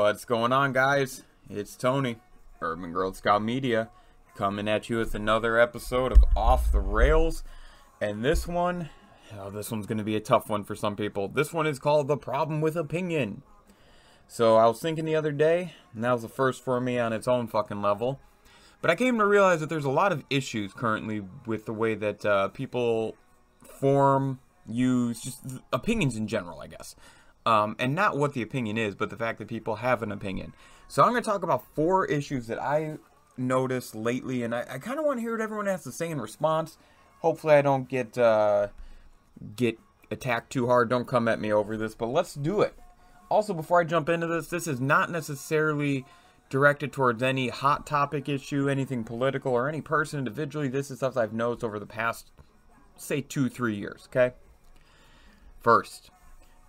What's going on, guys? It's Tony, Urban Growth Scout Media, coming at you with another episode of Off the Rails. And this one's going to be a tough one for some people. This one is called The Problem with Opinion. So I was thinking the other day, and that was the first for me on its own fucking level. But I came to realize that there's a lot of issues currently with the way that people form, use, just opinions in general, I guess. And not what the opinion is, but the fact that people have an opinion. So I'm going to talk about 4 issues that I noticed lately, and I kind of want to hear what everyone has to say in response. Hopefully I don't get attacked too hard. Don't come at me over this, but let's do it. Also, before I jump into this is not necessarily directed towards any hot topic issue, anything political, or any person individually. This is stuff I've noticed over the past, say, 2-3 years, okay? First,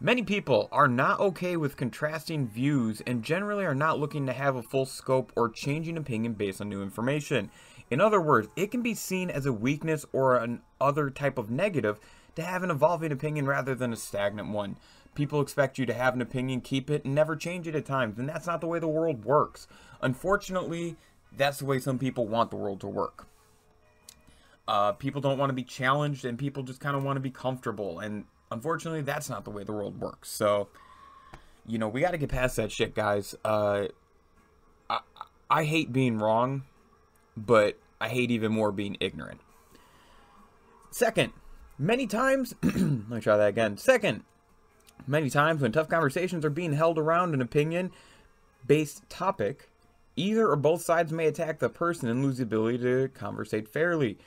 many people are not okay with contrasting views and generally are not looking to have a full scope or changing opinion based on new information. In other words, it can be seen as a weakness or an other type of negative to have an evolving opinion rather than a stagnant one. People expect you to have an opinion, keep it, and never change it at times, and that's not the way the world works. Unfortunately, that's the way some people want the world to work. People don't want to be challenged, and people just kind of want to be comfortable, and unfortunately, that's not the way the world works. So, you know, we got to get past that shit, guys. I hate being wrong, but I hate even more being ignorant. Second, many times, let me try that again. Second, many times when tough conversations are being held around an opinion-based topic, either or both sides may attack the person and lose the ability to conversate fairly.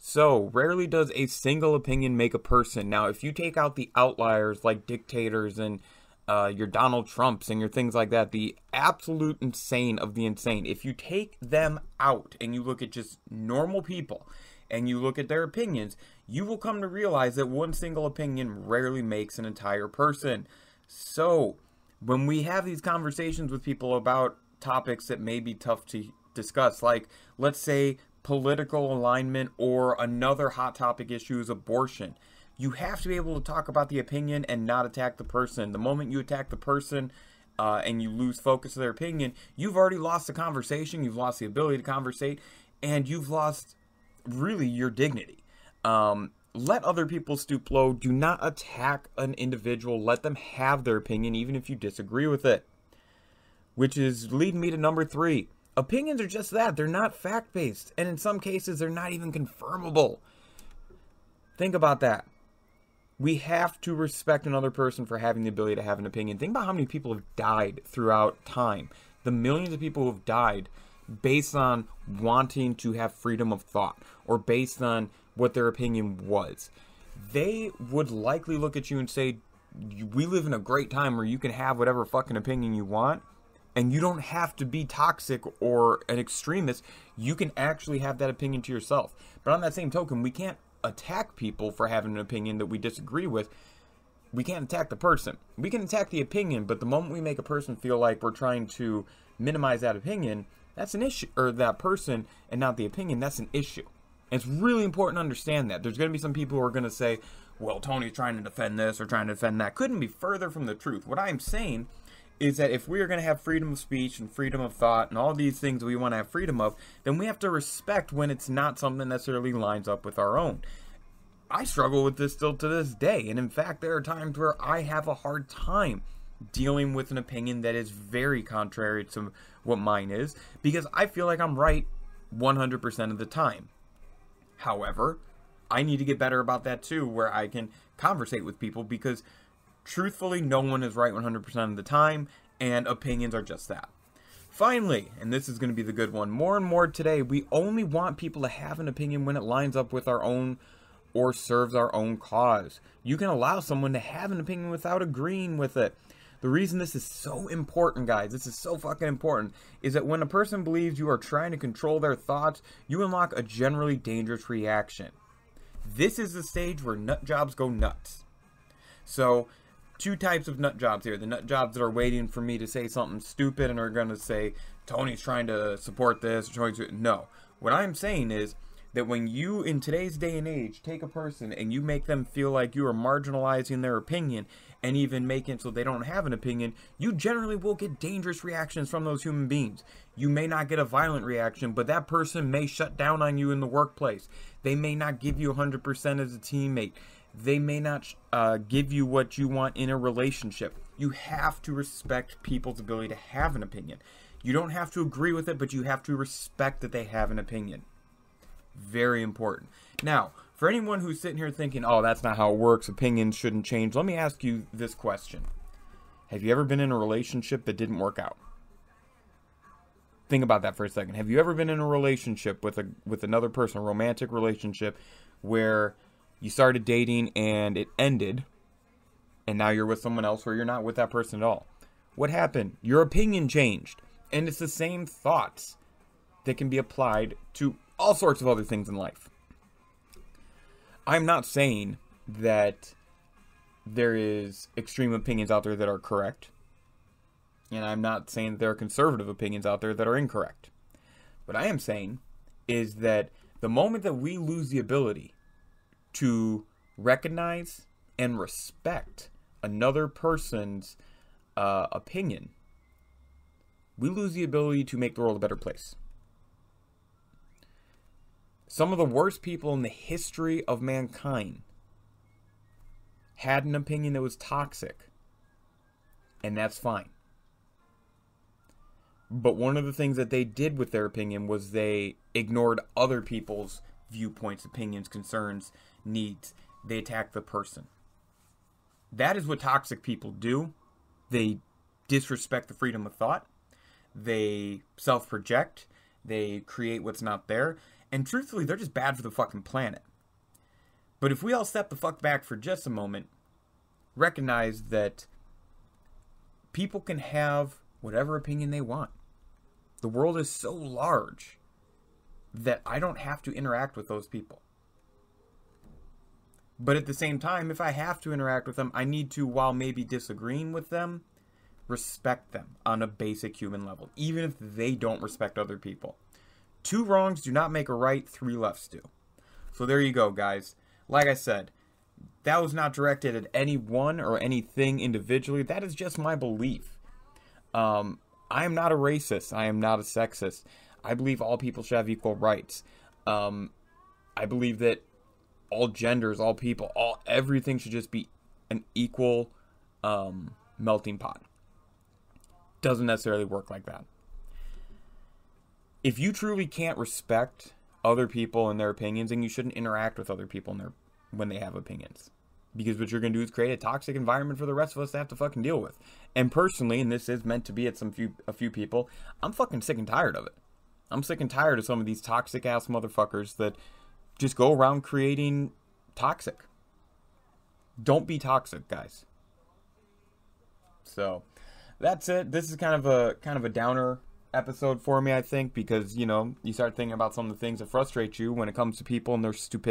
So, rarely does a single opinion make a person. Now, if you take out the outliers like dictators and your Donald Trumps and your things like that, the absolute insane of the insane, if you take them out and you look at just normal people and you look at their opinions, you will come to realize that one single opinion rarely makes an entire person. So, when we have these conversations with people about topics that may be tough to discuss, like, let's say, political alignment, or another hot topic issue is abortion, you have to be able to talk about the opinion and not attack the person. The moment you attack the person and you lose focus of their opinion, you've already lost the conversation, you've lost the ability to conversate, and you've lost really your dignity. Let other people stoop low. Do not attack an individual. Let them have their opinion even if you disagree with it. Which is leading me to number 3. Opinions are just that. They're not fact-based. And in some cases, they're not even confirmable. Think about that. We have to respect another person for having the ability to have an opinion. Think about how many people have died throughout time. The millions of people who have died based on wanting to have freedom of thought or based on what their opinion was. They would likely look at you and say, we live in a great time where you can have whatever fucking opinion you want. And you don't have to be toxic or an extremist. You can actually have that opinion to yourself. But on that same token, we can't attack people for having an opinion that we disagree with. We can't attack the person. We can attack the opinion, but the moment we make a person feel like we're trying to minimize that opinion, that's an issue. Or that person and not the opinion, that's an issue. And it's really important to understand that. There's going to be some people who are going to say, well, Tony's trying to defend this or trying to defend that. Couldn't be further from the truth. What I'm saying is that if we are going to have freedom of speech and freedom of thought and all these things we want to have freedom of, then we have to respect when it's not something that necessarily lines up with our own. I struggle with this still to this day, and in fact, there are times where I have a hard time dealing with an opinion that is very contrary to what mine is, because I feel like I'm right 100% of the time. However, I need to get better about that too, where I can conversate with people, because truthfully, no one is right 100% of the time, and opinions are just that. Finally, and this is going to be the good one, more and more today, we only want people to have an opinion when it lines up with our own or serves our own cause. You can allow someone to have an opinion without agreeing with it. The reason this is so important, guys, this is so fucking important, is that when a person believes you are trying to control their thoughts, you unlock a generally dangerous reaction. This is the stage where nut jobs go nuts. So, 2 types of nut jobs here. The nut jobs that are waiting for me to say something stupid and are going to say, Tony's trying to support this. No. What I'm saying is, that when you, in today's day and age, take a person and you make them feel like you are marginalizing their opinion and even making it so they don't have an opinion, you generally will get dangerous reactions from those human beings. You may not get a violent reaction, but that person may shut down on you in the workplace. They may not give you 100% as a teammate. They may not give you what you want in a relationship. You have to respect people's ability to have an opinion. You don't have to agree with it, but you have to respect that they have an opinion. Very important. Now, for anyone who's sitting here thinking, oh, that's not how it works, opinions shouldn't change, let me ask you this question. Have you ever been in a relationship that didn't work out? Think about that for a second. Have you ever been in a relationship with another person, a romantic relationship, where you started dating and it ended, and now you're with someone else where you're not with that person at all? What happened? Your opinion changed. And it's the same thoughts that can be applied to all sorts of other things in life. I'm not saying that there is extreme opinions out there that are correct. And I'm not saying that there are conservative opinions out there that are incorrect. What I am saying is that the moment that we lose the ability to recognize and respect another person's opinion, we lose the ability to make the world a better place. Some of the worst people in the history of mankind had an opinion that was toxic, and that's fine. But one of the things that they did with their opinion was they ignored other people's viewpoints, opinions, concerns, needs. They attacked the person. That is what toxic people do. They disrespect the freedom of thought. They self-project. They create what's not there. And truthfully, they're just bad for the fucking planet. But if we all step the fuck back for just a moment, recognize that people can have whatever opinion they want. The world is so large that I don't have to interact with those people. But at the same time, if I have to interact with them, I need to, while maybe disagreeing with them, respect them on a basic human level, even if they don't respect other people. 2 wrongs do not make a right, 3 lefts do. So there you go, guys. Like I said, that was not directed at anyone or anything individually. That is just my belief. I am not a racist. I am not a sexist. I believe all people should have equal rights. I believe that all genders, all people, everything should just be an equal melting pot. Doesn't necessarily work like that. If you truly can't respect other people and their opinions, then you shouldn't interact with other people when they have opinions. Because what you're going to do is create a toxic environment for the rest of us to have to fucking deal with. And personally, and this is meant to be at a few people, I'm fucking sick and tired of it. I'm sick and tired of some of these toxic ass motherfuckers that just go around creating toxic. Don't be toxic, guys. So that's it. This is kind of a downer episode for me, I think, because, you know, you start thinking about some of the things that frustrate you when it comes to people and their stupidity.